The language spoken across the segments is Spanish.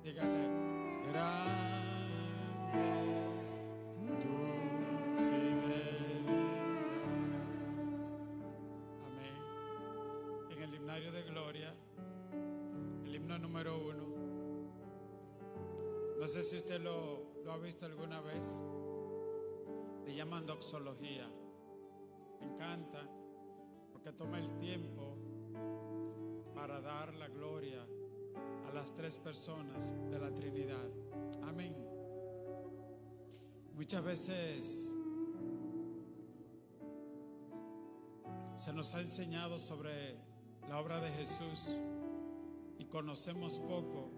Dígale, gran es tu fidelidad. Amén. En el himnario de gloria, el himno número 1, no sé si usted lo ha visto alguna vez, le llaman doxología. Me encanta porque toma el tiempo para dar la gloria a las tres personas de la Trinidad. Amén. Muchas veces se nos ha enseñado sobre la obra de Jesús y conocemos poco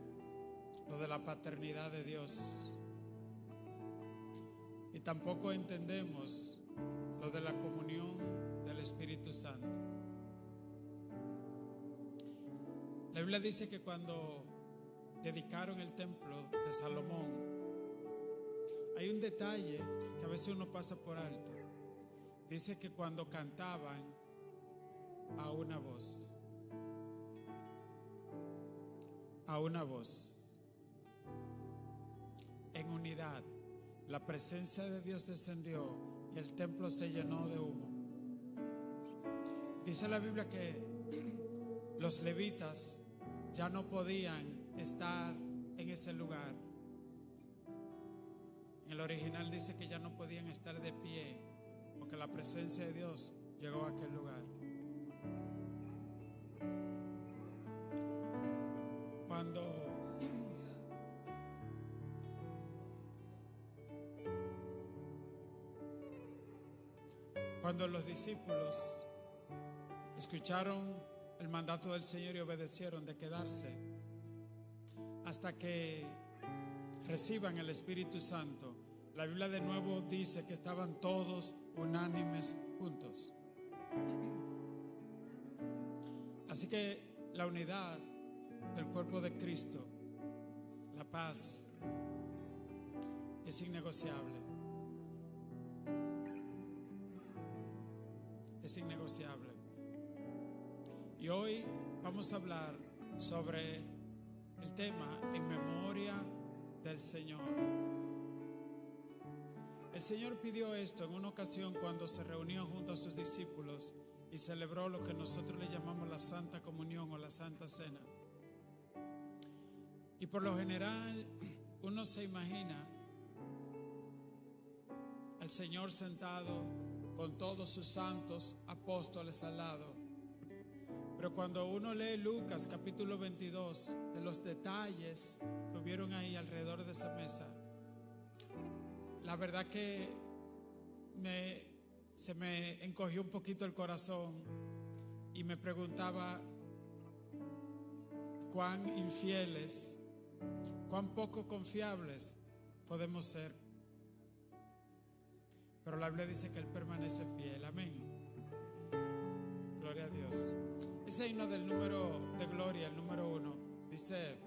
lo de la paternidad de Dios, y tampoco entendemos lo de la comunión del Espíritu Santo. La Biblia dice que cuando dedicaron el templo de Salomón, hay un detalle que a veces uno pasa por alto. Dice que cuando cantaban a una voz, en unidad, la presencia de Dios descendió y el templo se llenó de humo. Dice la Biblia que los levitas ya no podían estar en ese lugar. En el original dice que ya no podían estar de pie porque la presencia de Dios llegó a aquel lugar. Cuando los discípulos escucharon el mandato del Señor y obedecieron de quedarse hasta que reciban el Espíritu Santo, la Biblia de nuevo dice que estaban todos unánimes juntos. Así que la unidad del cuerpo de Cristo, la paz, es innegociable. Es innegociable. Y hoy vamos a hablar sobre el tema en memoria del Señor. El Señor pidió esto en una ocasión cuando se reunió junto a sus discípulos y celebró lo que nosotros le llamamos la Santa Comunión o la Santa Cena. Y por lo general uno se imagina al Señor sentado con todos sus santos apóstoles al lado. Pero cuando uno lee Lucas capítulo 22, de los detalles que hubieron ahí alrededor de esa mesa, la verdad que se me encogió un poquito el corazón y me preguntaba cuán infieles, cuán poco confiables podemos ser. Pero la Biblia dice que Él permanece fiel. Amén. Gloria a Dios. Ese himno del número de gloria, el número 1, dice: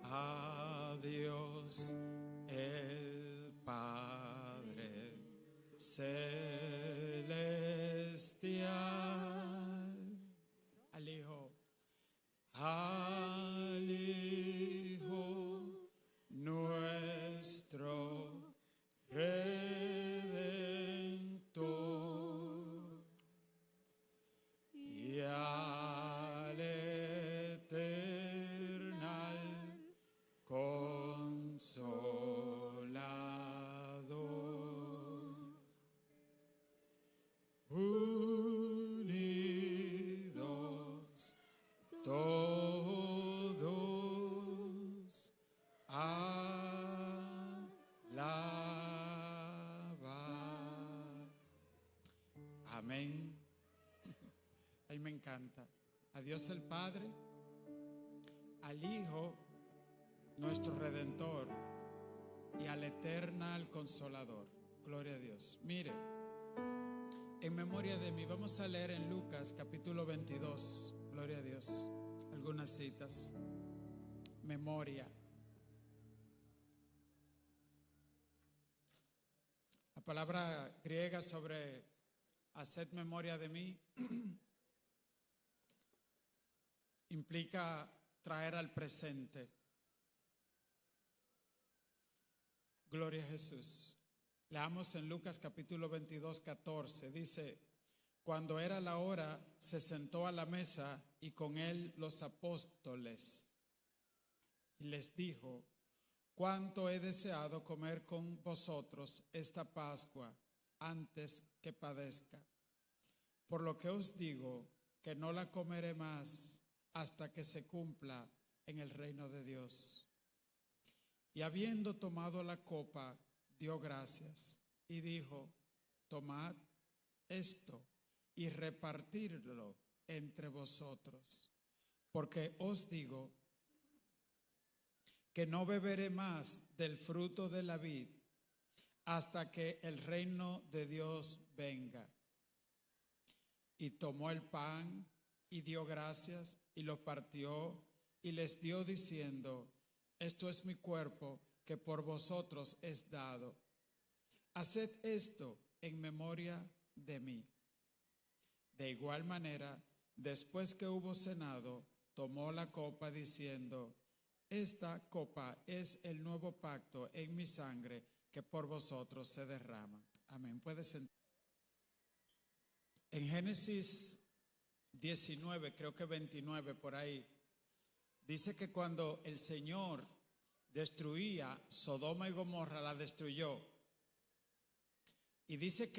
a Dios el Padre celestial, al Hijo nuestro Redentor, y al eternal Consolador, unidos todos a alabar. Amén. Ahí me encanta. A Dios el Padre, al Hijo, nuestro Redentor, y al eternal Consolador. Gloria a Dios. Mire, en memoria de mí, vamos a leer en Lucas capítulo 22. Gloria a Dios. Algunas citas. Memoria. La palabra griega sobre haced memoria de mí implica traer al presente Gloria a Jesús. Leamos en Lucas capítulo 22, 14. Dice: cuando era la hora, se sentó a la mesa y con él los apóstoles. Y les dijo: cuánto he deseado comer con vosotros esta Pascua antes que padezca. Por lo que os digo que no la comeré más hasta que se cumpla en el reino de Dios. Y habiendo tomado la copa, dio gracias y dijo: tomad esto y repartirlo entre vosotros, porque os digo que no beberé más del fruto de la vid hasta que el reino de Dios venga. Y tomó el pan y dio gracias y lo partió y les dio diciendo: esto es mi cuerpo que por vosotros es dado. Haced esto en memoria de mí. De igual manera, después que hubo cenado, tomó la copa diciendo: esta copa es el nuevo pacto en mi sangre que por vosotros se derrama. Amén. Puede sentar. En Génesis 19, creo que 29 por ahí, dice que cuando el Señor destruía Sodoma y Gomorra, la destruyó. Y dice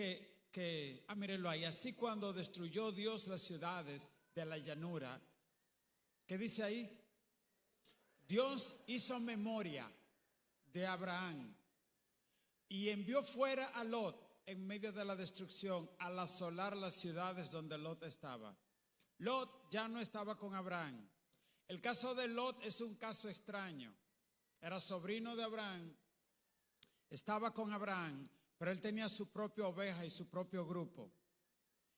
mírenlo ahí, así cuando destruyó Dios las ciudades de la llanura, ¿qué dice ahí? Dios hizo memoria de Abraham y envió fuera a Lot en medio de la destrucción al asolar las ciudades donde Lot estaba. Lot ya no estaba con Abraham. El caso de Lot es un caso extraño. Era sobrino de Abraham, estaba con Abraham, pero él tenía su propia oveja y su propio grupo.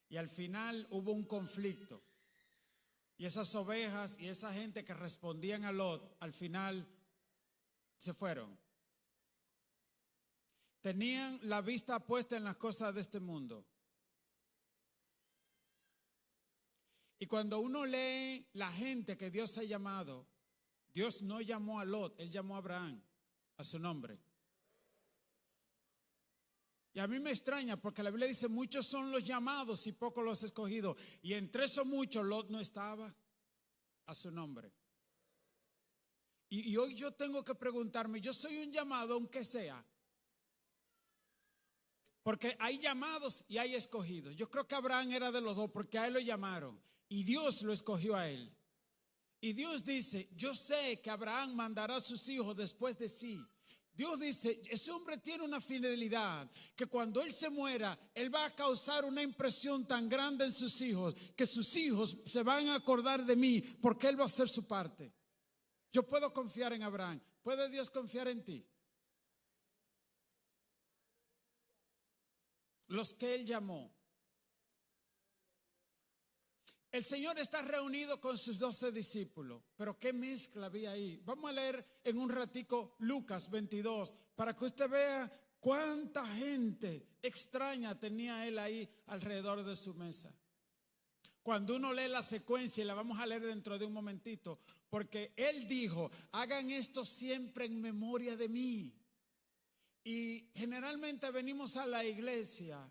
Y al final hubo un conflicto. Y esas ovejas y esa gente que respondían a Lot, al final se fueron. Tenían la vista puesta en las cosas de este mundo. Y cuando uno lee la gente que Dios ha llamado, Dios no llamó a Lot, Él llamó a Abraham a su nombre. Y a mí me extraña porque la Biblia dice: muchos son los llamados y pocos los escogidos. Y entre esos muchos Lot no estaba a su nombre. Y hoy yo tengo que preguntarme: yo soy un llamado aunque sea. Porque hay llamados y hay escogidos. Yo creo que Abraham era de los dos porque a él lo llamaron y Dios lo escogió a él. Y Dios dice: yo sé que Abraham mandará a sus hijos después de sí. Dios dice: ese hombre tiene una fidelidad que cuando él se muera, él va a causar una impresión tan grande en sus hijos que sus hijos se van a acordar de mí porque él va a hacer su parte. Yo puedo confiar en Abraham. ¿Puede Dios confiar en ti? Los que él llamó. El Señor está reunido con sus 12 discípulos, pero qué mezcla había ahí. Vamos a leer en un ratico Lucas 22 para que usted vea cuánta gente extraña tenía él ahí alrededor de su mesa. Cuando uno lee la secuencia, y la vamos a leer dentro de un momentito, porque él dijo: hagan esto siempre en memoria de mí. Y generalmente venimos a la iglesia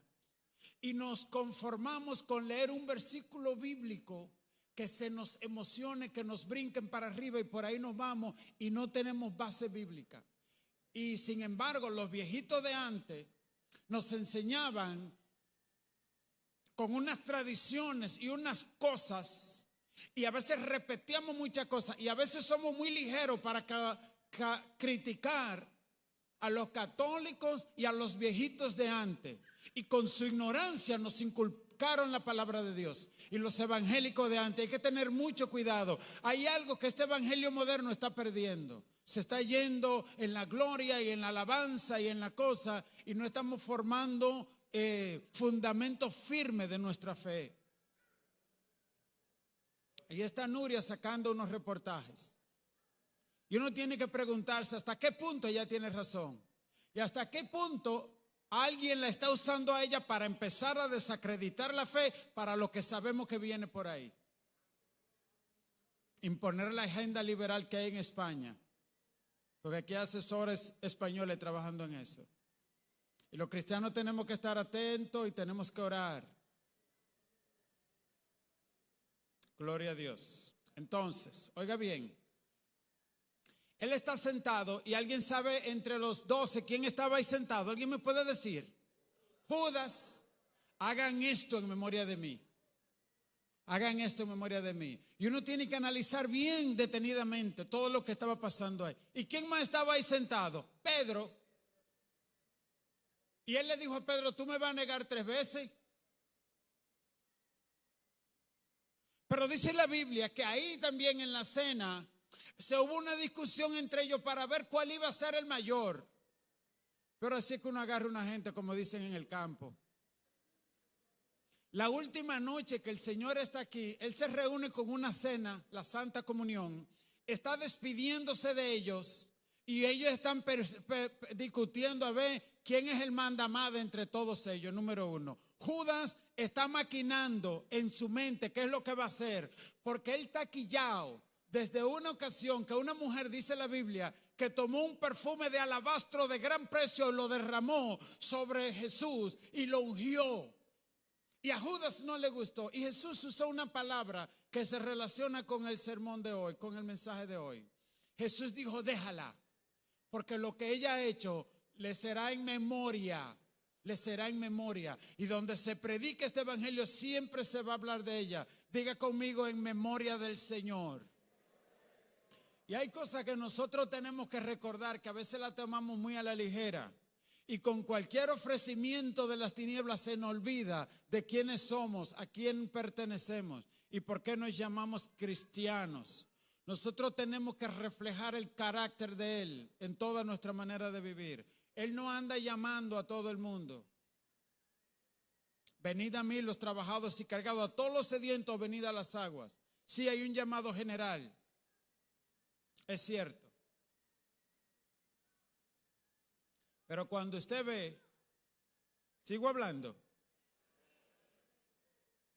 y nos conformamos con leer un versículo bíblico que se nos emocione, que nos brinquen para arriba y por ahí nos vamos y no tenemos base bíblica. Y sin embargo, los viejitos de antes nos enseñaban con unas tradiciones y unas cosas, y a veces repetíamos muchas cosas y a veces somos muy ligeros para criticar a los católicos y a los viejitos de antes, y con su ignorancia nos inculcaron la palabra de Dios. Y los evangélicos de antes, hay que tener mucho cuidado. Hay algo que este evangelio moderno está perdiendo. Se está yendo en la gloria y en la alabanza y en la cosa, y no estamos formando fundamentos firmes de nuestra fe. Ahí está Nuria sacando unos reportajes. Y uno tiene que preguntarse hasta qué punto ella tiene razón y hasta qué punto alguien la está usando a ella para empezar a desacreditar la fe para lo que sabemos que viene por ahí. Imponer la agenda liberal que hay en España. Porque aquí hay asesores españoles trabajando en eso. Y los cristianos tenemos que estar atentos y tenemos que orar. Gloria a Dios. Entonces, oiga bien. Él está sentado y alguien sabe entre los 12 quién estaba ahí sentado. ¿Alguien me puede decir? Judas. Hagan esto en memoria de mí. Hagan esto en memoria de mí. Y uno tiene que analizar bien detenidamente todo lo que estaba pasando ahí. ¿Y quién más estaba ahí sentado? Pedro. Y él le dijo a Pedro, ¿tú me vas a negar 3 veces? Pero dice la Biblia que ahí también en la cena se hubo una discusión entre ellos para ver cuál iba a ser el mayor. Pero así es que uno agarra a una gente, como dicen en el campo. La última noche que el Señor está aquí, Él se reúne con una cena, la Santa Comunión, está despidiéndose de ellos y ellos están discutiendo a ver quién es el mandamás entre todos ellos, número 1. Judas está maquinando en su mente qué es lo que va a hacer, porque él está quillado desde una ocasión que una mujer, dice la Biblia, que tomó un perfume de alabastro de gran precio y lo derramó sobre Jesús y lo ungió. Y a Judas no le gustó. Y Jesús usó una palabra que se relaciona con el sermón de hoy, con el mensaje de hoy. Jesús dijo, déjala, porque lo que ella ha hecho le será en memoria. Le será en memoria. Y donde se predique este evangelio siempre se va a hablar de ella. Diga conmigo, en memoria del Señor. Y hay cosas que nosotros tenemos que recordar, que a veces la tomamos muy a la ligera. Y con cualquier ofrecimiento de las tinieblas se nos olvida de quiénes somos, a quién pertenecemos y por qué nos llamamos cristianos. Nosotros tenemos que reflejar el carácter de Él en toda nuestra manera de vivir. Él no anda llamando a todo el mundo. Venid a mí los trabajados y cargados, a todos los sedientos, venid a las aguas. Sí, hay un llamado general. Es cierto. Pero cuando usted ve, sigo hablando,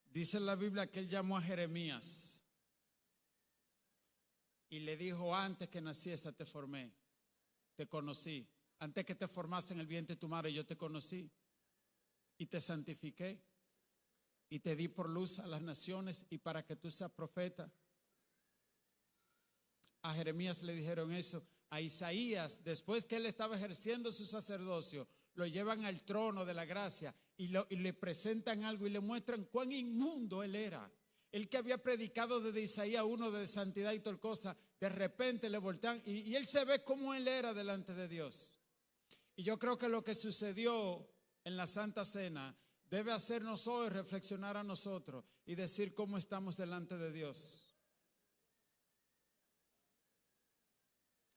dice la Biblia que él llamó a Jeremías y le dijo, antes que naciese te formé, te conocí, antes que te formase en el vientre de tu madre yo te conocí y te santifiqué y te di por luz a las naciones y para que tú seas profeta. A Jeremías le dijeron eso. A Isaías, después que él estaba ejerciendo su sacerdocio, lo llevan al trono de la gracia y le presentan algo y le muestran cuán inmundo él era. Él que había predicado desde Isaías 1 de santidad y tal cosa, de repente le voltean y él se ve como él era delante de Dios. Y yo creo que lo que sucedió en la Santa Cena debe hacernos hoy reflexionar a nosotros y decir cómo estamos delante de Dios.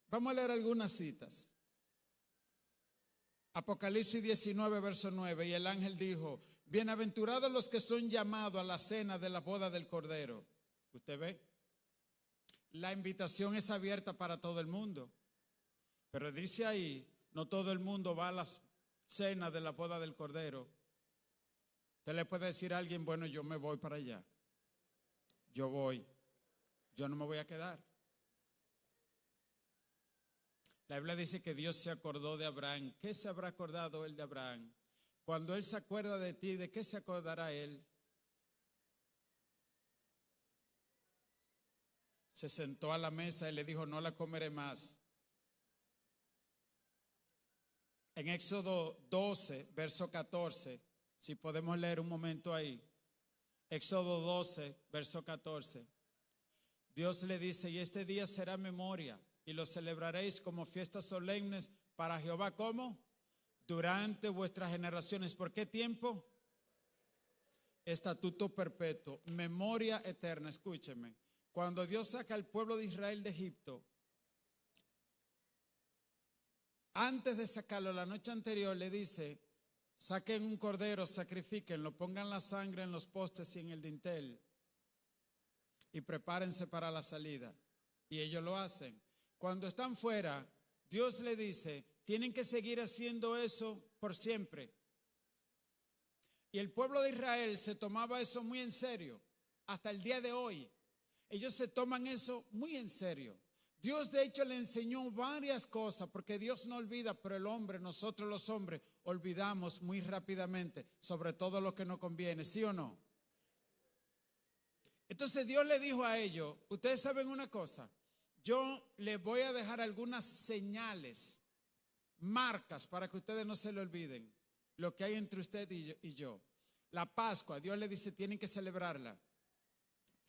Vamos a leer algunas citas. Apocalipsis 19, verso 9. Y el ángel dijo, bienaventurados los que son llamados a la cena de la boda del Cordero. ¿Usted ve? La invitación es abierta para todo el mundo. Pero dice ahí, no todo el mundo va a la cena de la boda del Cordero. Usted le puede decir a alguien, bueno, yo me voy para allá. Yo voy. Yo no me voy a quedar. La Biblia dice que Dios se acordó de Abraham. ¿Qué se habrá acordado él de Abraham? Cuando él se acuerda de ti, ¿de qué se acordará él? Se sentó a la mesa y le dijo, no la comeré más. En Éxodo 12, verso 14, si podemos leer un momento ahí. Éxodo 12, verso 14. Dios le dice, y este día será memoria. Y lo celebraréis como fiestas solemnes para Jehová. ¿Cómo? Durante vuestras generaciones. ¿Por qué tiempo? Estatuto perpetuo, memoria eterna. Escúcheme. Cuando Dios saca al pueblo de Israel de Egipto, antes de sacarlo, la noche anterior le dice, saquen un cordero, sacrifíquenlo, pongan la sangre en los postes y en el dintel y prepárense para la salida. Y ellos lo hacen. Cuando están fuera, Dios le dice, tienen que seguir haciendo eso por siempre. Y el pueblo de Israel se tomaba eso muy en serio. Hasta el día de hoy, ellos se toman eso muy en serio. Dios de hecho le enseñó varias cosas, porque Dios no olvida, pero el hombre, nosotros los hombres, olvidamos muy rápidamente, sobre todo lo que nos conviene, ¿sí o no? Entonces Dios le dijo a ellos, ustedes saben una cosa, yo les voy a dejar algunas señales, marcas, para que ustedes no se le olviden lo que hay entre usted y yo. La Pascua, Dios le dice, tienen que celebrarla,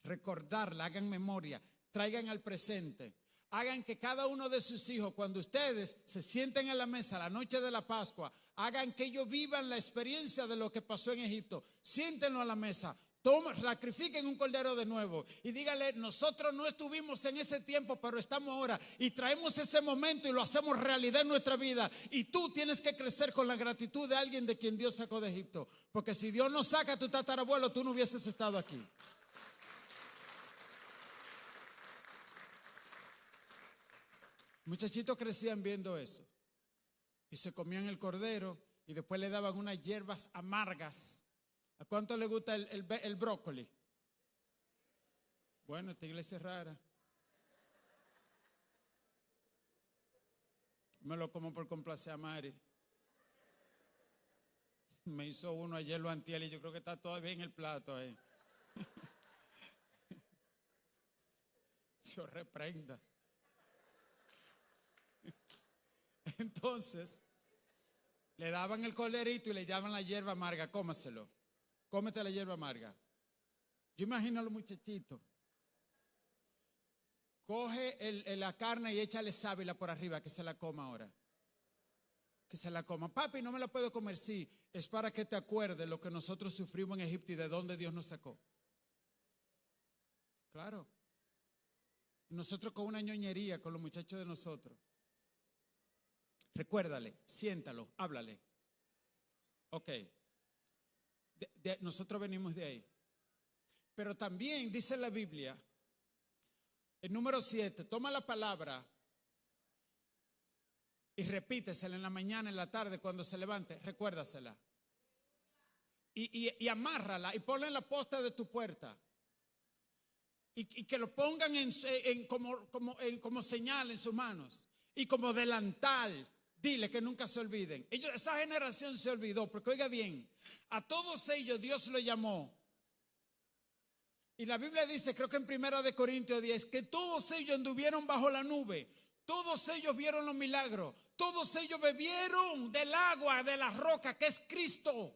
recordarla, hagan memoria, traigan al presente. Hagan que cada uno de sus hijos, cuando ustedes se sienten en la mesa la noche de la Pascua, hagan que ellos vivan la experiencia de lo que pasó en Egipto. Siéntenlo a la mesa, sacrifiquen un cordero de nuevo y díganle, nosotros no estuvimos en ese tiempo, pero estamos ahora y traemos ese momento y lo hacemos realidad en nuestra vida. Y tú tienes que crecer con la gratitud de alguien de quien Dios sacó de Egipto, porque si Dios no saca a tu tatarabuelo, tú no hubieses estado aquí. Muchachitos crecían viendo eso y se comían el cordero y después le daban unas hierbas amargas. ¿A cuánto le gusta el brócoli? Bueno, esta iglesia es rara. Me lo como por complacer a Mari. Me hizo uno ayer lo antier y yo creo que está todavía en el plato ahí. Se reprenda. Entonces, le daban el corderito y le llaman la hierba amarga, cómaselo, cómete la hierba amarga. Yo imagino a los muchachitos, coge la carne y échale sábila por arriba, que se la coma ahora. Que se la coma. Papi, no me la puedo comer, sí, es para que te acuerdes lo que nosotros sufrimos en Egipto y de dónde Dios nos sacó. Claro. Nosotros con una ñoñería con los muchachos de nosotros. Recuérdale, siéntalo, háblale. Ok. Nosotros venimos de ahí. Pero también dice la Biblia, el número 7, toma la palabra y repítesela en la mañana, en la tarde, cuando se levante, recuérdasela. Y amárrala y ponla en la posta de tu puerta. Y que lo pongan como señal en sus manos y como delantal. Dile que nunca se olviden. Esa generación se olvidó, porque oiga bien, a todos ellos Dios lo llamó. Y la Biblia dice, creo que en 1 Corintios 10, que todos ellos anduvieron bajo la nube, todos ellos vieron los milagros, todos ellos bebieron del agua, de la roca que es Cristo.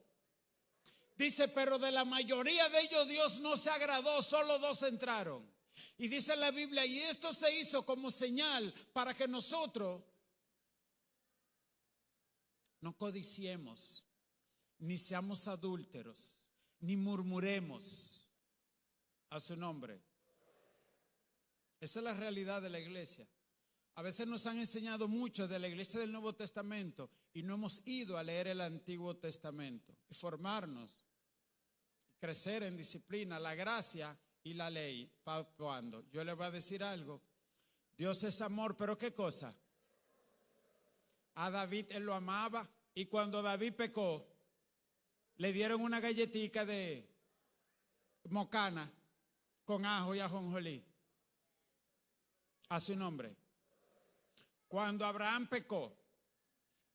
Dice, pero de la mayoría de ellos Dios no se agradó, solo 2 entraron. Y dice la Biblia, y esto se hizo como señal para que nosotros no codiciemos, ni seamos adúlteros, ni murmuremos a su nombre. Esa es la realidad de la iglesia. A veces nos han enseñado mucho de la iglesia del Nuevo Testamento y no hemos ido a leer el Antiguo Testamento y formarnos, crecer en disciplina, la gracia y la ley. ¿Para cuándo? Yo le voy a decir algo. Dios es amor, pero ¿qué cosa? A David él lo amaba y cuando David pecó, le dieron una galletica de mocana con ajo y ajonjolí a su nombre. Cuando Abraham pecó,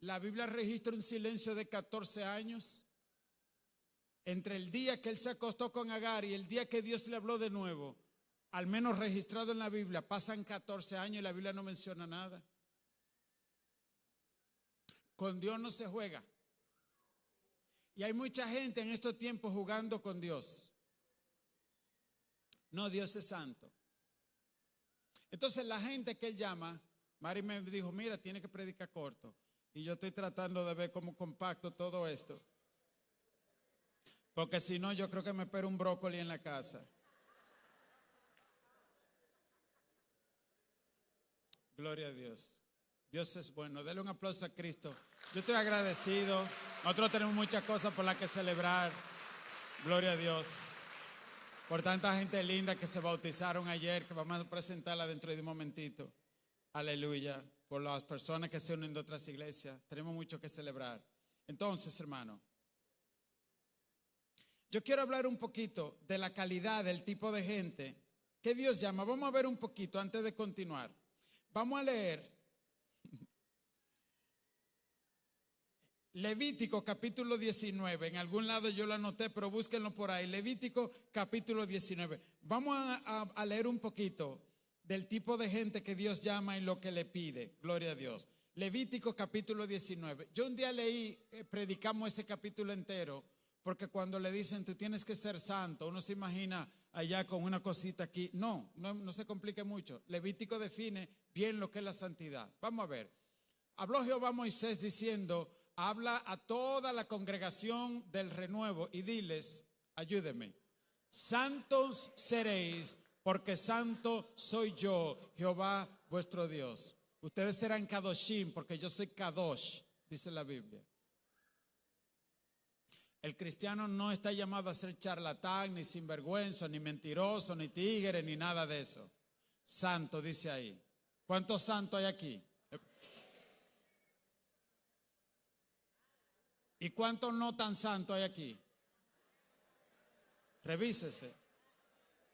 la Biblia registra un silencio de 14 años entre el día que él se acostó con Agar y el día que Dios le habló de nuevo. Al menos registrado en la Biblia, pasan 14 años y la Biblia no menciona nada. Con Dios no se juega. Y hay mucha gente en estos tiempos jugando con Dios. No, Dios es santo. Entonces la gente que él llama, Mari me dijo, mira, tiene que predicar corto. Y yo estoy tratando de ver cómo compacto todo esto. Porque si no, yo creo que me espero un brócoli en la casa. Gloria a Dios. Dios es bueno. Dele un aplauso a Cristo. Yo estoy agradecido. Nosotros tenemos muchas cosas por las que celebrar. Gloria a Dios. Por tanta gente linda que se bautizaron ayer, que vamos a presentarla dentro de un momentito. Aleluya. Por las personas que se unen de otras iglesias. Tenemos mucho que celebrar. Entonces, hermano, yo quiero hablar un poquito de la calidad, del tipo de gente que Dios llama. Vamos a ver un poquito antes de continuar. Vamos a leer Levítico capítulo 19. En algún lado yo lo anoté, pero búsquenlo por ahí. Levítico capítulo 19. Vamos a leer un poquito del tipo de gente que Dios llama y lo que le pide. Gloria a Dios. Levítico capítulo 19. Yo un día leí, predicamos ese capítulo entero, porque cuando le dicen tú tienes que ser santo, uno se imagina allá con una cosita aquí. No se complique mucho. Levítico define bien lo que es la santidad. Vamos a ver. Habló Jehová a Moisés diciendo: habla a toda la congregación del renuevo y diles, ayúdeme, santos seréis, porque santo soy yo, Jehová vuestro Dios. Ustedes serán kadoshim, porque yo soy kadosh, dice la Biblia. El cristiano no está llamado a ser charlatán, ni sinvergüenza, ni mentiroso, ni tigre, ni nada de eso. Santo, dice ahí. ¿Cuántos santos hay aquí? ¿Y cuántos no tan santos hay aquí? Revísese.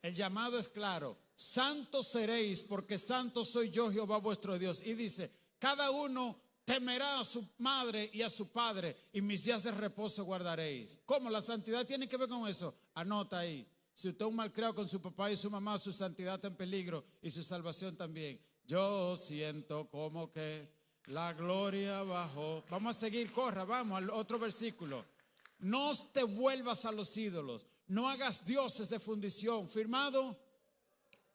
El llamado es claro. Santos seréis, porque santo soy yo, Jehová vuestro Dios. Y dice, cada uno temerá a su madre y a su padre, y mis días de reposo guardaréis. ¿Cómo? La santidad tiene que ver con eso. Anota ahí. Si usted es un malcriado con su papá y su mamá, su santidad está en peligro y su salvación también. Yo siento como que la gloria bajó. Vamos a seguir, corra, vamos al otro versículo. No te vuelvas a los ídolos, no hagas dioses de fundición. Firmado.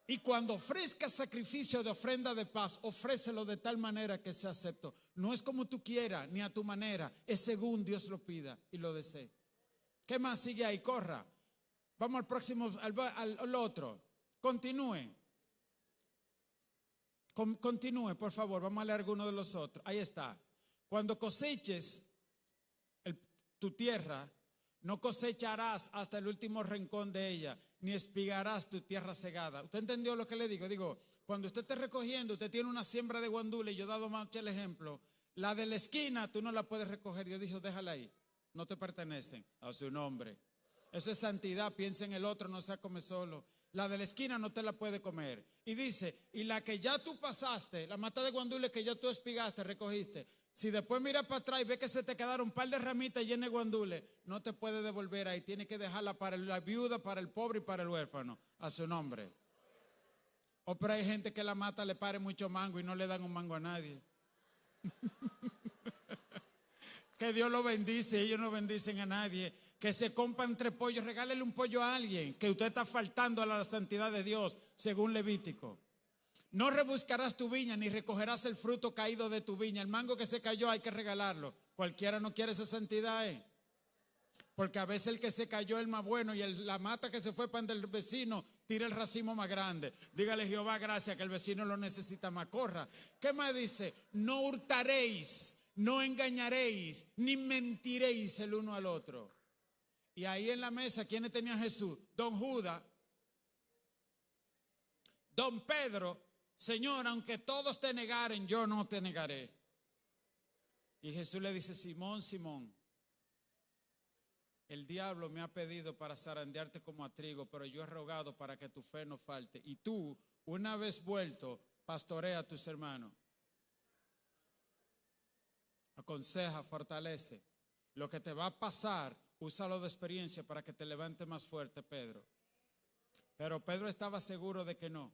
Y cuando ofrezcas sacrificio de ofrenda de paz, ofrécelo de tal manera que sea acepto. No es como tú quieras, ni a tu manera, es según Dios lo pida y lo desee. ¿Qué más sigue ahí? Corra. Vamos al próximo, al otro. Continúe. Continúe, por favor. Vamos a leer alguno de los otros. Ahí está. Cuando coseches tu tierra, no cosecharás hasta el último rincón de ella, ni espigarás tu tierra segada. ¿Usted entendió lo que le digo? Digo, cuando usted esté recogiendo, usted tiene una siembra de guandules, yo he dado más el ejemplo. La de la esquina, tú no la puedes recoger. Dios dijo, déjala ahí. No te pertenecen a su nombre. Eso es santidad. Piensa en el otro, no se come solo. La de la esquina no te la puede comer. Y dice, y la que ya tú pasaste, la mata de guandules que ya tú espigaste, recogiste, si después miras para atrás y ves que se te quedaron un par de ramitas llenas de guandules, no te puede devolver ahí. Tienes que dejarla para la viuda, para el pobre y para el huérfano, a su nombre. O pero hay gente que la mata, le pare mucho mango y no le dan un mango a nadie. Que Dios lo bendice, ellos no bendicen a nadie. Que se compran 3 pollos, regálele un pollo a alguien, que usted está faltando a la santidad de Dios, según Levítico. No rebuscarás tu viña, ni recogerás el fruto caído de tu viña. El mango que se cayó hay que regalarlo. Cualquiera no quiere esa santidad, porque a veces el que se cayó es el más bueno, y la mata que se fue para el vecino tira el racimo más grande. Dígale Jehová gracias, que el vecino lo necesita más. Corra. ¿Qué más dice? No hurtaréis, no engañaréis, ni mentiréis el uno al otro. Y ahí en la mesa, ¿quiénes tenía Jesús? Don Judas, Don Pedro. Señor, aunque todos te negaren, yo no te negaré. Y Jesús le dice, Simón, Simón, el diablo me ha pedido para zarandearte como a trigo, pero yo he rogado para que tu fe no falte. Y tú, una vez vuelto, pastorea a tus hermanos. Aconseja, fortalece. Lo que te va a pasar, úsalo de experiencia para que te levante más fuerte, Pedro. Pero Pedro estaba seguro de que no.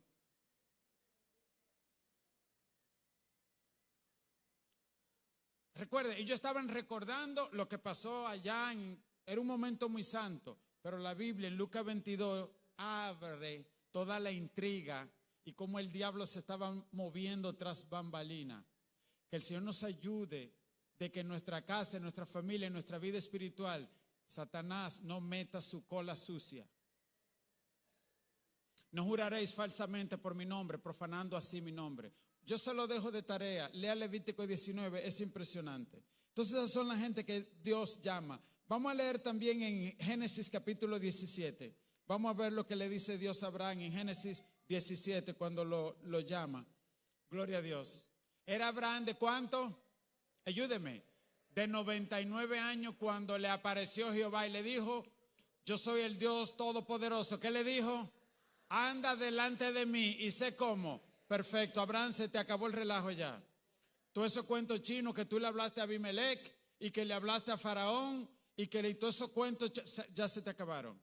Recuerde, ellos estaban recordando lo que pasó allá, era un momento muy santo, pero la Biblia en Lucas 22 abre toda la intriga y cómo el diablo se estaba moviendo tras bambalina. Que el Señor nos ayude de que en nuestra casa, en nuestra familia, en nuestra vida espiritual, Satanás no meta su cola sucia. No juraréis falsamente por mi nombre, profanando así mi nombre. Yo se lo dejo de tarea, lea Levítico 19, es impresionante. Entonces esas son la gente que Dios llama. Vamos a leer también en Génesis capítulo 17. Vamos a ver lo que le dice Dios a Abraham en Génesis 17 cuando lo llama. Gloria a Dios. ¿Era Abraham de cuánto? Ayúdeme. De 99 años cuando le apareció Jehová y le dijo, yo soy el Dios todopoderoso. ¿Qué le dijo? Anda delante de mí y sé cómo. Perfecto, Abraham, se te acabó el relajo ya. Todo esos cuentos chinos que tú le hablaste a Abimelech y que le hablaste a Faraón y que todos esos cuentos ya se te acabaron.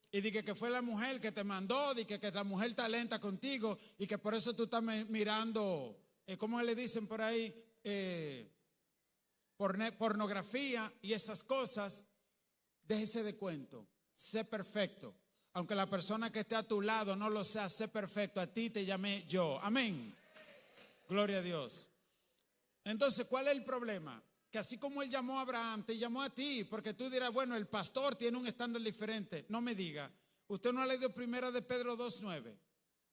Y dije que fue la mujer que te mandó, dije que la mujer está lenta contigo y que por eso tú estás mirando, ¿cómo le dicen por ahí? Pornografía y esas cosas. Déjese de cuento, sé perfecto. Aunque la persona que esté a tu lado no lo sea, sé perfecto. A ti te llamé yo. Amén. Gloria a Dios. Entonces, ¿cuál es el problema? Que así como él llamó a Abraham, te llamó a ti, porque tú dirás, bueno, el pastor tiene un estándar diferente. No me diga, usted no ha leído primera de Pedro 2:9.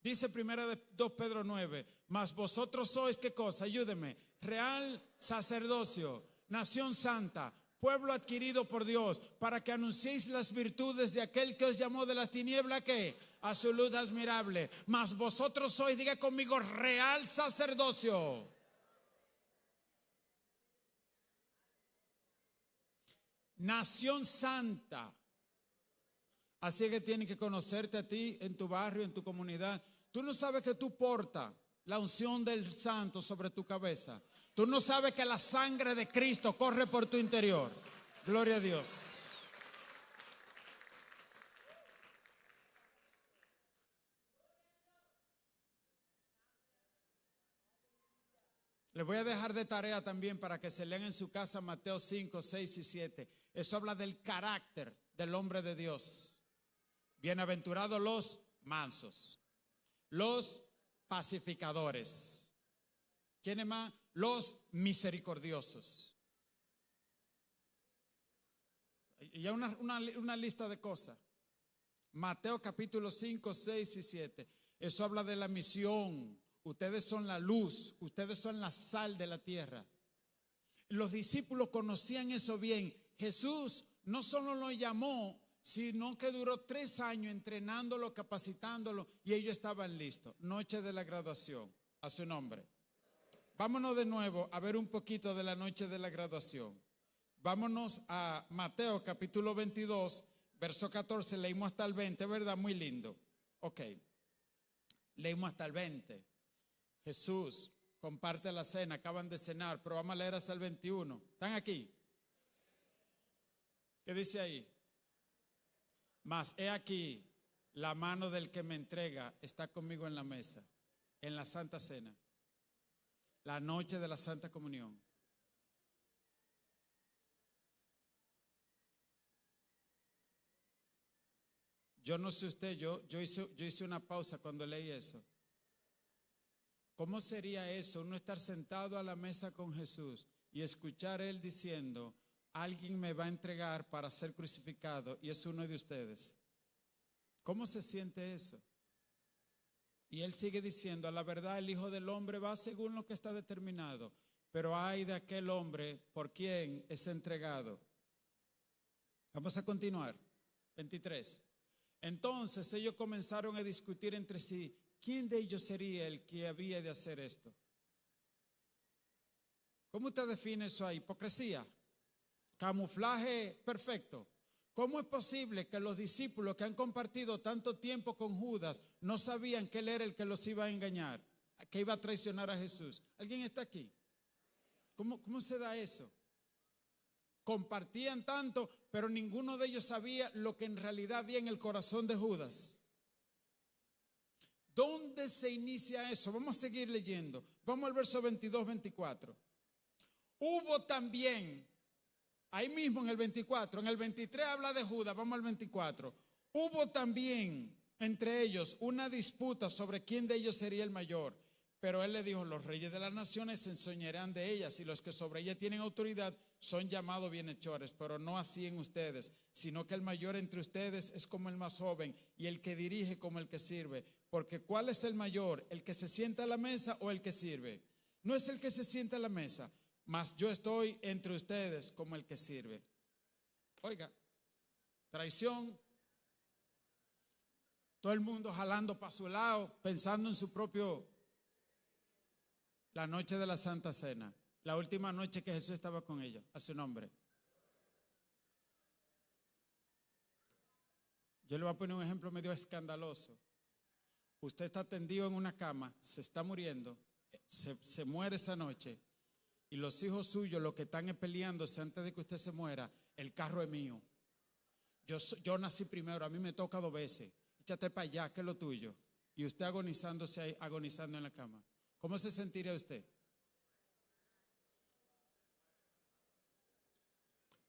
Dice primera de 2 Pedro 9, mas vosotros sois, ¿qué cosa? Ayúdeme. Real sacerdocio, nación santa, pueblo adquirido por Dios, para que anunciéis las virtudes de aquel que os llamó de las tinieblas, ¿qué? A su luz admirable. Mas vosotros sois, diga conmigo, real sacerdocio. Nación santa. Así que tienen que conocerte a ti en tu barrio, en tu comunidad. Tú no sabes que tú portas la unción del santo sobre tu cabeza. Tú no sabes que la sangre de Cristo corre por tu interior. Gloria a Dios. Les voy a dejar de tarea también para que se lean en su casa Mateo 5, 6 y 7. Eso habla del carácter del hombre de Dios. Bienaventurados los mansos, los pacificadores. ¿Quiénes más? Los misericordiosos. Y ya una lista de cosas. Mateo capítulo 5, 6 y 7. Eso habla de la misión. Ustedes son la luz, ustedes son la sal de la tierra. Los discípulos conocían eso bien. Jesús no solo lo llamó, sino que duró 3 años entrenándolo, capacitándolo, y ellos estaban listos. Noche de la graduación, a su nombre. Vámonos de nuevo a ver un poquito de la noche de la graduación. Vámonos a Mateo capítulo 22, verso 14, leímos hasta el 20, ¿verdad? Muy lindo. Ok, leímos hasta el 20. Jesús comparte la cena, acaban de cenar, pero vamos a leer hasta el 21. ¿Están aquí? ¿Qué dice ahí? Mas he aquí, la mano del que me entrega está conmigo en la mesa, en la Santa Cena, la noche de la Santa Comunión. Yo no sé usted, yo hice una pausa cuando leí eso. ¿Cómo sería eso, uno estar sentado a la mesa con Jesús y escuchar a Él diciendo, alguien me va a entregar para ser crucificado y es uno de ustedes? ¿Cómo se siente eso? Y Él sigue diciendo, a la verdad el Hijo del Hombre va según lo que está determinado, pero hay de aquel hombre por quien es entregado. Vamos a continuar. 23. Entonces ellos comenzaron a discutir entre sí, ¿quién de ellos sería el que había de hacer esto? ¿Cómo usted define eso ahí? Hipocresía, camuflaje perfecto. ¿Cómo es posible que los discípulos que han compartido tanto tiempo con Judas no sabían que él era el que los iba a engañar, que iba a traicionar a Jesús? ¿Alguien está aquí? ¿Cómo se da eso? Compartían tanto, pero ninguno de ellos sabía lo que en realidad había en el corazón de Judas. ¿Dónde se inicia eso? Vamos a seguir leyendo. Vamos al verso 22, 24. Hubo también, ahí mismo en el 24, en el 23 habla de Judas, vamos al 24. Hubo también entre ellos una disputa sobre quién de ellos sería el mayor. Pero él le dijo, los reyes de las naciones se enseñarán de ellas y los que sobre ellas tienen autoridad son llamados bienhechores, pero no así en ustedes, sino que el mayor entre ustedes es como el más joven y el que dirige como el que sirve. Porque ¿cuál es el mayor? ¿El que se sienta a la mesa o el que sirve? No es el que se sienta a la mesa, mas yo estoy entre ustedes como el que sirve. Oiga, traición, todo el mundo jalando para su lado, pensando en su propio. La noche de la Santa Cena, la última noche que Jesús estaba con ellos, a su nombre. Yo le voy a poner un ejemplo medio escandaloso. usted está tendido en una cama, se está muriendo, se muere esa noche, y los hijos suyos lo que están es peleándose antes de que usted se muera, el carro es mío. Yo nací primero, a mí me toca 2 veces. Échate para allá, que es lo tuyo. Y usted agonizándose ahí, agonizando en la cama. ¿Cómo se sentiría usted?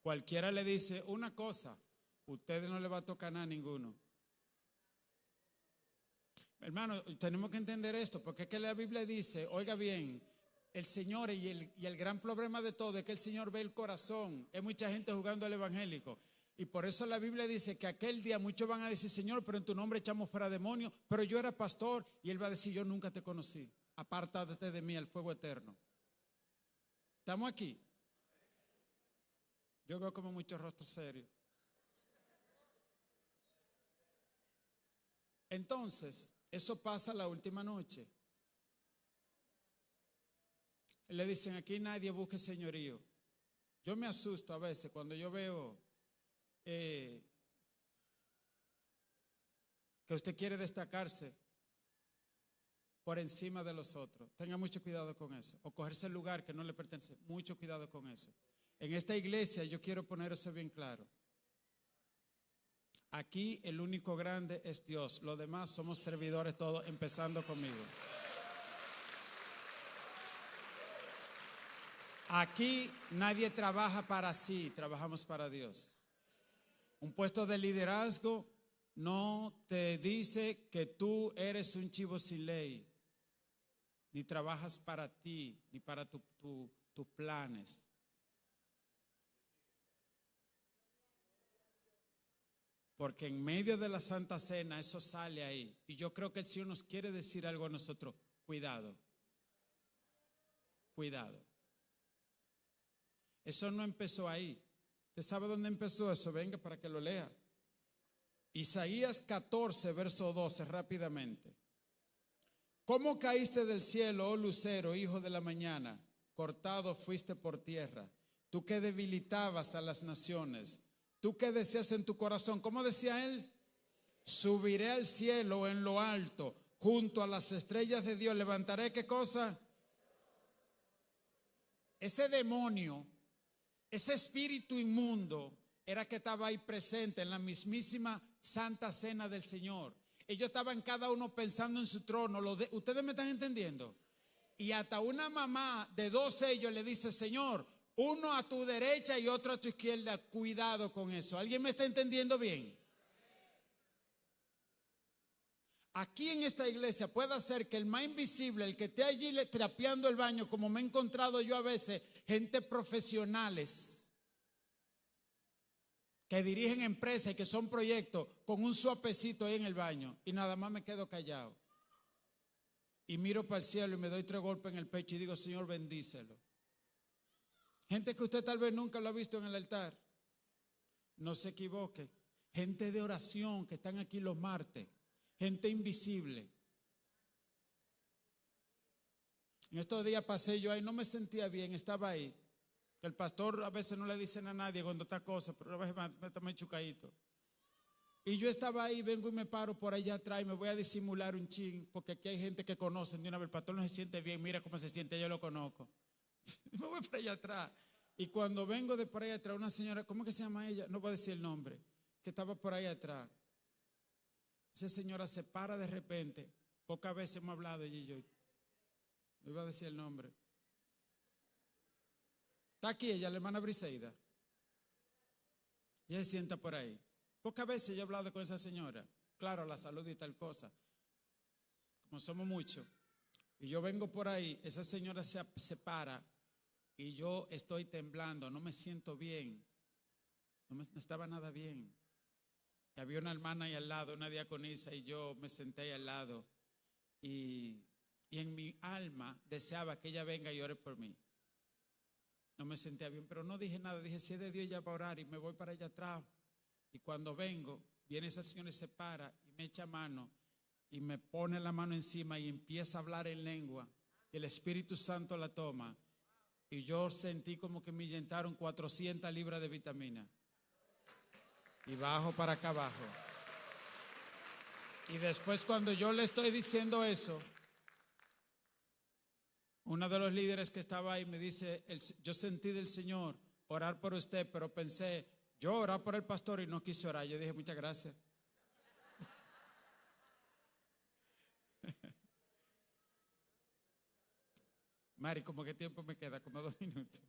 Cualquiera le dice una cosa, ustedes no le va a tocar nada a ninguno. Hermano, tenemos que entender esto, porque es que la Biblia dice, oiga bien, el Señor y el gran problema de todo es que el Señor ve el corazón. Hay mucha gente jugando al evangélico. Y por eso la Biblia dice que aquel día muchos van a decir, Señor, pero en tu nombre echamos fuera demonios, pero yo era pastor. Y él va a decir, yo nunca te conocí. Apártate de mí, el fuego eterno. ¿Estamos aquí? Yo veo como muchos rostros serios. Entonces, eso pasa la última noche. Le dicen, aquí nadie busque señorío. Yo me asusto a veces cuando yo veo que usted quiere destacarse por encima de los otros. Tenga mucho cuidado con eso. O cogerse el lugar que no le pertenece. Mucho cuidado con eso. En esta iglesia yo quiero poner eso bien claro. Aquí el único grande es Dios. Los demás somos servidores todos, empezando conmigo. Aquí nadie trabaja para sí, trabajamos para Dios. Un puesto de liderazgo no te dice que tú eres un chivo sin ley, ni trabajas para ti, ni para tus planes. Porque en medio de la Santa Cena eso sale ahí. Y yo creo que el Señor nos quiere decir algo a nosotros. Cuidado. Cuidado. Eso no empezó ahí. ¿Usted sabe dónde empezó eso? Venga para que lo lea. Isaías 14, verso 12, rápidamente. ¿Cómo caíste del cielo, oh lucero, hijo de la mañana? Cortado fuiste por tierra. Tú que debilitabas a las naciones. Tú que decías en tu corazón, ¿cómo decía él? Subiré al cielo en lo alto, junto a las estrellas de Dios. Levantaré, ¿qué cosa? Ese demonio, ese espíritu inmundo era que estaba ahí presente en la mismísima Santa Cena del Señor. Ellos estaban cada uno pensando en su trono. ¿Ustedes me están entendiendo? Y hasta una mamá de 2 sellos le dice, Señor, uno a tu derecha y otro a tu izquierda. Cuidado con eso. ¿Alguien me está entendiendo bien? Aquí en esta iglesia puede ser que el más invisible, el que esté allí trapeando el baño, como me he encontrado yo a veces, gente profesionales que dirigen empresas y que son proyectos con un suapecito ahí en el baño y nada más me quedo callado y miro para el cielo y me doy 3 golpes en el pecho y digo, Señor, bendícelo. Gente que usted tal vez nunca lo ha visto en el altar. No se equivoque. Gente de oración que están aquí los martes. Gente invisible. En estos días pasé yo ahí, no me sentía bien, estaba ahí. El pastor a veces no le dicen a nadie cuando está cosa, pero a veces me está muy chucadito. Y yo estaba ahí, vengo y me paro por allá atrás y me voy a disimular un chin, porque aquí hay gente que conocen de una vez, el pastor no se siente bien, mira cómo se siente, yo lo conozco. Me voy para allá atrás. Y cuando vengo de por allá atrás, una señora, ¿cómo que se llama ella? No voy a decir el nombre, que estaba por ahí atrás. Esa señora se para de repente. Pocas veces hemos hablado ella y yo. No iba a decir el nombre. Está aquí ella, la hermana Briseida. Ella se sienta por ahí. Pocas veces yo he hablado con esa señora. Claro, la salud y tal cosa. Como somos muchos. Y yo vengo por ahí, esa señora se para y yo estoy temblando, no me siento bien. No estaba nada bien. Y había una hermana ahí al lado, una diaconisa, y yo me senté ahí al lado. Y en mi alma deseaba que ella venga y ore por mí. No me sentía bien, pero no dije nada. Dije, si es de Dios, ella va a orar y me voy para allá atrás. Y cuando vengo, viene esa señora y se para y me echa mano y me pone la mano encima y empieza a hablar en lengua. Y el Espíritu Santo la toma. Y yo sentí como que me inyectaron 400 libras de vitamina. Y bajo para acá abajo. Y después cuando yo le estoy diciendo eso, uno de los líderes que estaba ahí me dice, yo sentí del Señor orar por usted, pero pensé, yo orar por el pastor y no quise orar. Yo dije, muchas gracias. Mari, ¿cómo qué tiempo me queda? Como 2 minutos.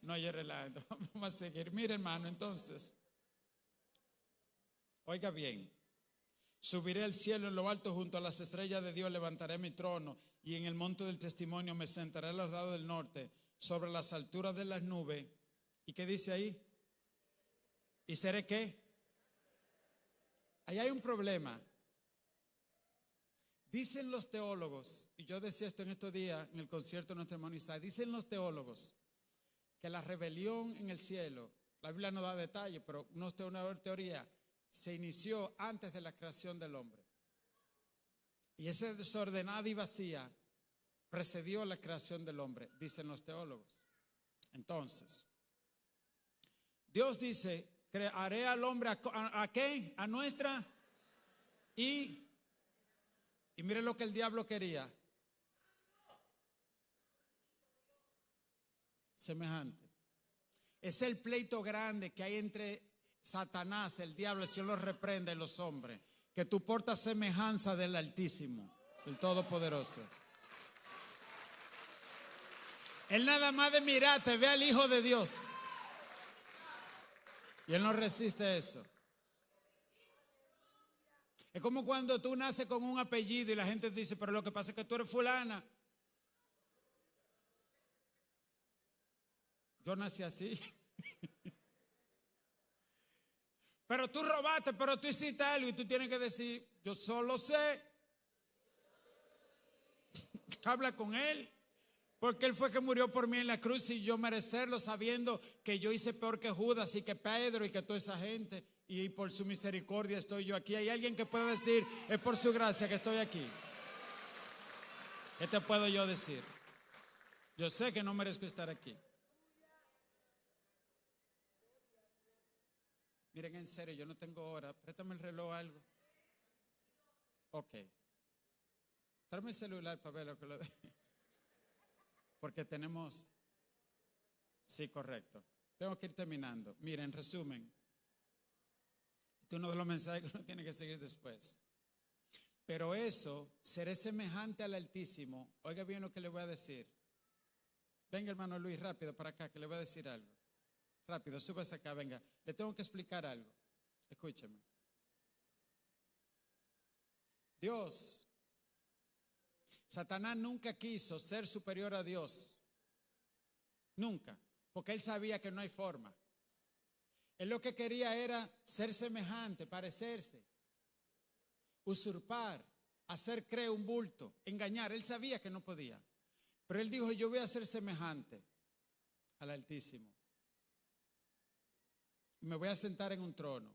No, yo relajo. Vamos a seguir. Mire, hermano, entonces, oiga bien. Subiré al cielo en lo alto junto a las estrellas de Dios, levantaré mi trono y en el monte del testimonio me sentaré a los lados del norte, sobre las alturas de las nubes. ¿Y qué dice ahí? ¿Y seré qué? Ahí hay un problema. Dicen los teólogos, y yo decía esto en estos días en el concierto de nuestro hermano Isaac, dicen los teólogos que la rebelión en el cielo, la Biblia no da detalles, pero no es una teoría, se inició antes de la creación del hombre. Y esa desordenada y vacía precedió la creación del hombre, dicen los teólogos. Entonces, Dios dice, crearé al hombre ¿a qué? A nuestra y mire lo que el diablo quería. Semejante. Es el pleito grande que hay entre Satanás, el diablo, el Señor lo reprende, los hombres, que tú portas semejanza del Altísimo, el Todopoderoso. Él nada más de mirarte ve al Hijo de Dios y él no resiste eso. Es como cuando tú naces con un apellido y la gente te dice, pero lo que pasa es que tú eres fulana. Yo nací así. Pero tú robaste, pero tú hiciste algo y tú tienes que decir, yo solo sé. Habla con él, porque él fue que murió por mí en la cruz y yo merecerlo sabiendo que yo hice peor que Judas y que Pedro y que toda esa gente, y por su misericordia estoy yo aquí. Hay alguien que pueda decir, es por su gracia que estoy aquí. ¿Qué te puedo yo decir? Yo sé que no merezco estar aquí. Miren, en serio, yo no tengo hora. Préstame el reloj o algo. Ok. Tráeme el celular para ver lo que lo de. Porque tenemos. Sí, correcto. Tengo que ir terminando. Miren, en resumen. Este es uno de los mensajes que uno tiene que seguir después. Pero eso, seré semejante al Altísimo. Oiga bien lo que le voy a decir. Venga, hermano Luis, rápido para acá, que le voy a decir algo. Rápido, súbase acá, venga. Le tengo que explicar algo. Escúcheme. Dios, Satanás nunca quiso ser superior a Dios. Nunca. Porque él sabía que no hay forma. Él lo que quería era ser semejante, parecerse, usurpar, hacer creer un bulto, engañar. Él sabía que no podía. Pero él dijo, yo voy a ser semejante al Altísimo. Me voy a sentar en un trono.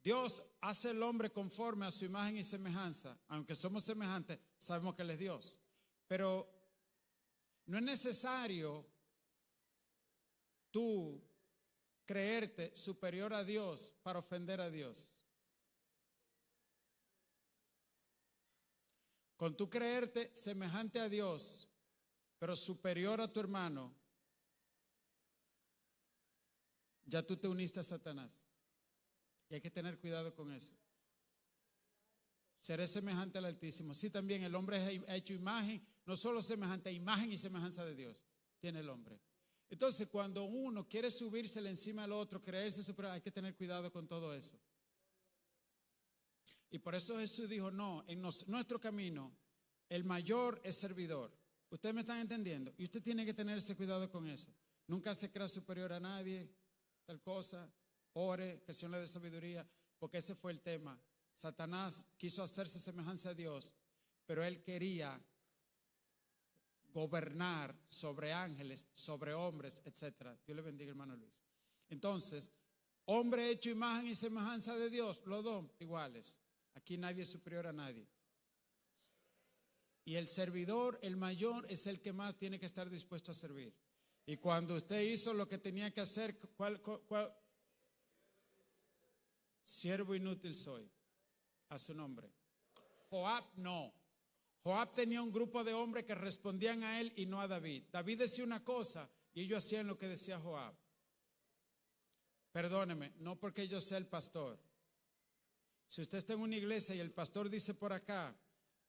Dios hace al hombre conforme a su imagen y semejanza. Aunque somos semejantes, sabemos que Él es Dios. Pero no es necesario tú creerte superior a Dios para ofender a Dios. Con tú creerte semejante a Dios, pero superior a tu hermano, ya tú te uniste a Satanás. Y hay que tener cuidado con eso. Seré semejante al Altísimo. Sí, también el hombre ha hecho imagen, no solo semejante, imagen y semejanza de Dios tiene el hombre. Entonces, cuando uno quiere subírsele encima al otro, creerse superior, hay que tener cuidado con todo eso. Y por eso Jesús dijo, no, en nuestro camino, el mayor es servidor. Ustedes me están entendiendo. Y usted tiene que tenerse cuidado con eso. Nunca se crea superior a nadie, tal cosa. Ore, que el Señor le dé sabiduría, porque ese fue el tema. Satanás quiso hacerse semejanza a Dios, pero él quería gobernar sobre ángeles, sobre hombres, etc. Dios le bendiga, hermano Luis. Entonces, hombre hecho imagen y semejanza de Dios, los dos iguales. Aquí nadie es superior a nadie. Y el servidor, el mayor, es el que más tiene que estar dispuesto a servir. Y cuando usted hizo lo que tenía que hacer, siervo inútil soy, a su nombre. Joab no. Joab tenía un grupo de hombres que respondían a él y no a David. David decía una cosa y ellos hacían lo que decía Joab. Perdóneme, no porque yo sea el pastor. Si usted está en una iglesia y el pastor dice por acá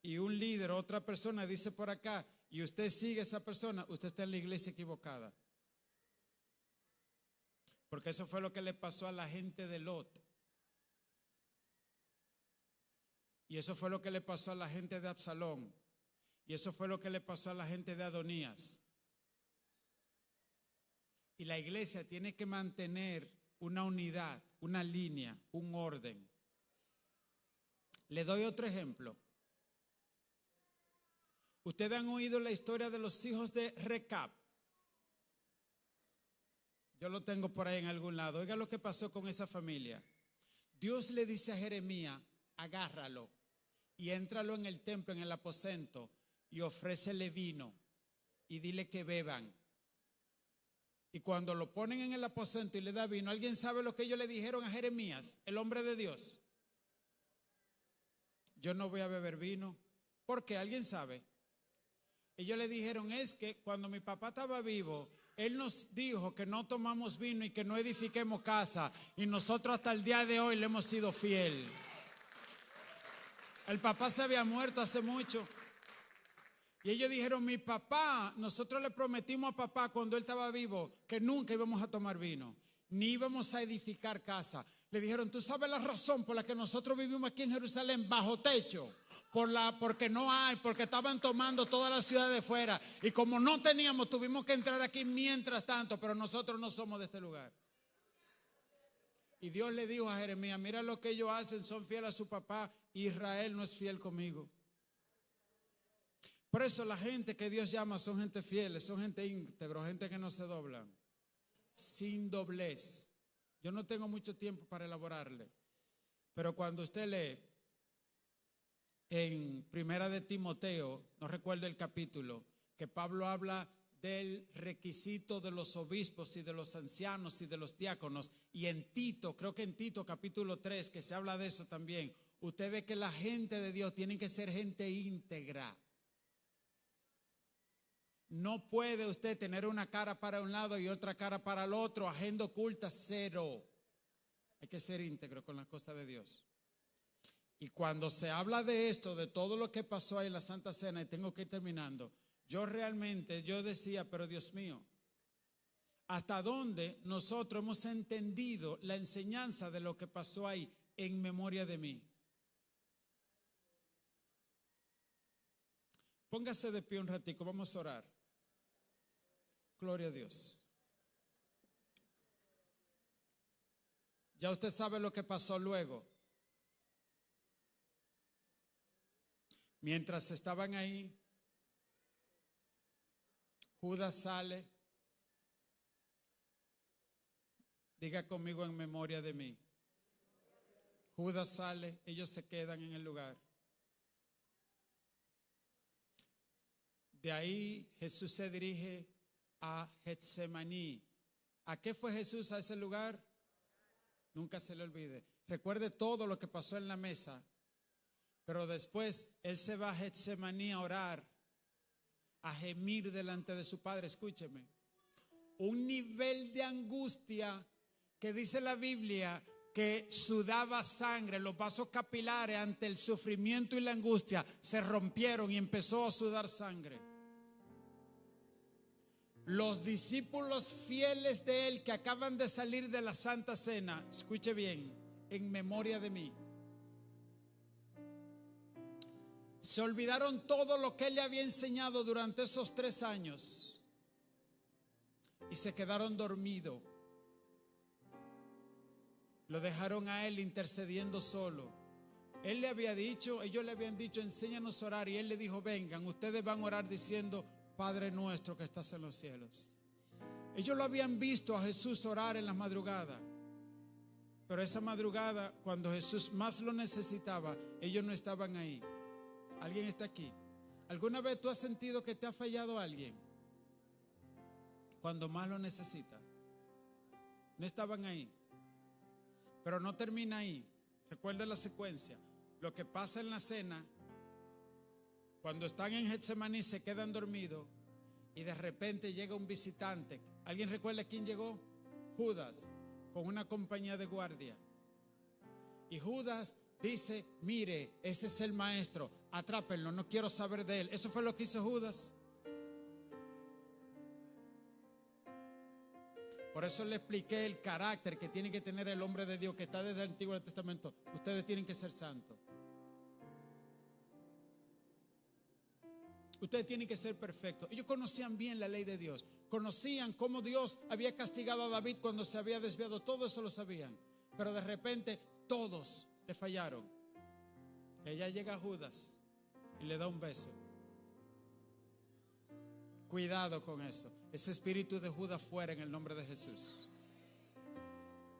y un líder o otra persona dice por acá y usted sigue a esa persona, usted está en la iglesia equivocada. Porque eso fue lo que le pasó a la gente de Lot. Y eso fue lo que le pasó a la gente de Absalón. Y eso fue lo que le pasó a la gente de Adonías. Y la iglesia tiene que mantener una unidad, una línea, un orden. Le doy otro ejemplo. Ustedes han oído la historia de los hijos de Recab. Yo lo tengo por ahí en algún lado. Oiga lo que pasó con esa familia. Dios le dice a Jeremías, agárralo y éntralo en el templo, en el aposento, y ofrécele vino y dile que beban. Y cuando lo ponen en el aposento y le da vino, ¿alguien sabe lo que ellos le dijeron a Jeremías, el hombre de Dios? Yo no voy a beber vino. ¿Por qué? ¿Alguien sabe? Ellos le dijeron, es que cuando mi papá estaba vivo, él nos dijo que no tomamos vino y que no edifiquemos casa, y nosotros hasta el día de hoy le hemos sido fiel. El papá se había muerto hace mucho. Y ellos dijeron, mi papá, nosotros le prometimos a papá cuando él estaba vivo que nunca íbamos a tomar vino, ni íbamos a edificar casa. Le dijeron, ¿tú sabes la razón por la que nosotros vivimos aquí en Jerusalén bajo techo? Porque no hay, porque estaban tomando toda la ciudad de fuera. Y como no teníamos, tuvimos que entrar aquí mientras tanto, pero nosotros no somos de este lugar. Y Dios le dijo a Jeremías, mira lo que ellos hacen, son fieles a su papá. Israel no es fiel conmigo. Por eso la gente que Dios llama son gente fieles, son gente íntegro, gente que no se dobla, sin doblez. Yo no tengo mucho tiempo para elaborarle, pero cuando usted lee en Primera de Timoteo, no recuerdo el capítulo, que Pablo habla del requisito de los obispos y de los ancianos y de los diáconos, y en Tito, creo que en Tito capítulo 3, que se habla de eso también, usted ve que la gente de Dios tiene que ser gente íntegra. No puede usted tener una cara para un lado y otra cara para el otro, agenda oculta, cero. Hay que ser íntegro con las cosas de Dios. Y cuando se habla de esto, de todo lo que pasó ahí en la Santa Cena, y tengo que ir terminando, yo decía, pero Dios mío, ¿hasta dónde nosotros hemos entendido la enseñanza de lo que pasó ahí en memoria de mí? Póngase de pie un ratico, vamos a orar. Gloria a Dios. Ya usted sabe lo que pasó luego. Mientras estaban ahí, Judas sale. Diga conmigo, en memoria de mí. Judas sale, ellos se quedan en el lugar. De ahí Jesús se dirige a Getsemaní. ¿A qué fue Jesús a ese lugar? Nunca se le olvide. Recuerde todo lo que pasó en la mesa. Pero después Él se va a Getsemaní a orar, a gemir delante de su Padre. Escúcheme. Un nivel de angustia que dice la Biblia que sudaba sangre, los vasos capilares ante el sufrimiento y la angustia se rompieron y empezó a sudar sangre. Los discípulos fieles de Él que acaban de salir de la Santa Cena, escuche bien, en memoria de mí, se olvidaron todo lo que Él le había enseñado durante esos 3 años y se quedaron dormidos. Lo dejaron a Él intercediendo solo. Él le había dicho, ellos le habían dicho, enséñanos a orar, y Él le dijo, vengan, ustedes van a orar diciendo, Padre nuestro que estás en los cielos. Ellos lo habían visto a Jesús orar en las madrugadas, pero esa madrugada, cuando Jesús más lo necesitaba, ellos no estaban ahí. ¿Alguien está aquí? ¿Alguna vez tú has sentido que te ha fallado alguien? Cuando más lo necesita. No estaban ahí. Pero no termina ahí. Recuerden la secuencia. Lo que pasa en la cena, cuando están en Getsemaní se quedan dormidos y de repente llega un visitante. ¿Alguien recuerda quién llegó? Judas, con una compañía de guardia. Y Judas dice: mire, ese es el maestro, atrápenlo, no quiero saber de él. Eso fue lo que hizo Judas. Por eso le expliqué el carácter que tiene que tener el hombre de Dios que está desde el Antiguo Testamento. Ustedes tienen que ser santos. Ustedes tienen que ser perfectos. Ellos conocían bien la ley de Dios. Conocían cómo Dios había castigado a David cuando se había desviado. Todo eso lo sabían. Pero de repente todos le fallaron. Ella llega a Judas y le da un beso. Cuidado con eso. Ese espíritu de Judas fuera en el nombre de Jesús.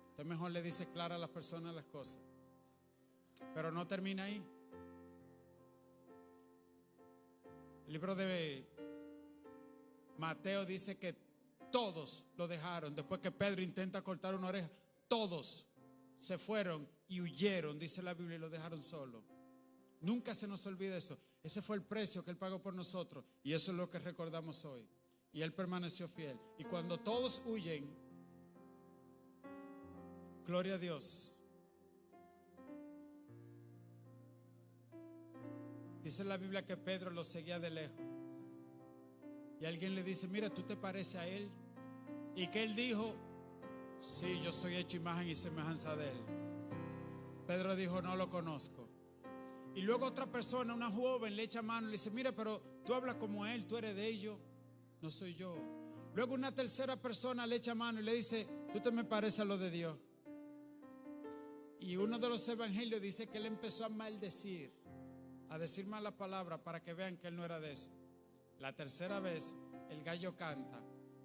Usted mejor le dice clara a las personas las cosas. Pero no termina ahí. El libro de Mateo dice que todos lo dejaron. Después que Pedro intenta cortar una oreja, todos se fueron y huyeron, dice la Biblia, y lo dejaron solo. Nunca se nos olvide eso. Ese fue el precio que Él pagó por nosotros. Y eso es lo que recordamos hoy. Y Él permaneció fiel. Y cuando todos huyen, gloria a Dios. Dice la Biblia que Pedro lo seguía de lejos. Y alguien le dice: mira, ¿tú te pareces a él? Y que él dijo: sí, yo soy hecho imagen y semejanza de él. Pedro dijo: no lo conozco. Y luego otra persona, una joven, le echa mano y le dice: mira, pero tú hablas como él, tú eres de ellos, no soy yo. Luego una tercera persona le echa mano y le dice: tú te me pareces a lo de Dios. Y uno de los evangelios dice que él empezó a maldecir, a decir malas palabras para que vean que él no era de eso. La tercera vez el gallo canta.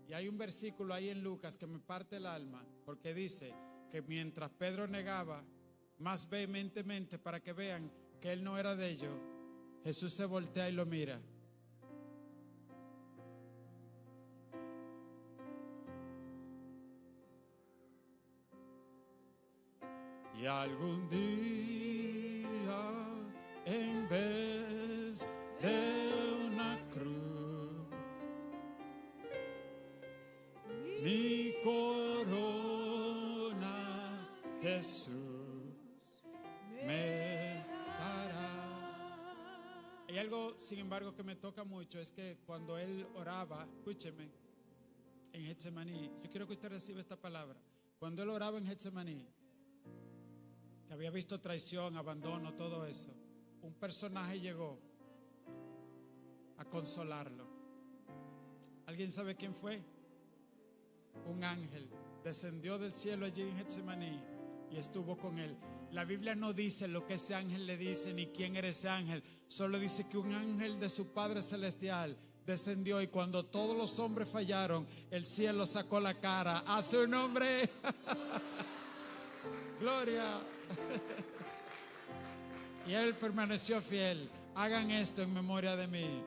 Y hay un versículo ahí en Lucas que me parte el alma, porque dice que mientras Pedro negaba más vehementemente para que vean que él no era de ellos, Jesús se voltea y lo mira. Y algún día, en vez de una cruz, mi corona Jesús me dará. Hay algo, sin embargo, que me toca mucho, es que cuando él oraba, escúcheme, en Getsemaní, yo quiero que usted reciba esta palabra. Cuando él oraba en Getsemaní, que había visto traición, abandono, todo eso, un personaje llegó a consolarlo. ¿Alguien sabe quién fue? Un ángel descendió del cielo allí en Getsemaní y estuvo con él. La Biblia no dice lo que ese ángel le dice ni quién era ese ángel, solo dice que un ángel de su Padre Celestial descendió, y cuando todos los hombres fallaron, el cielo sacó la cara a su nombre. Gloria. Y él permaneció fiel. Hagan esto en memoria de mí.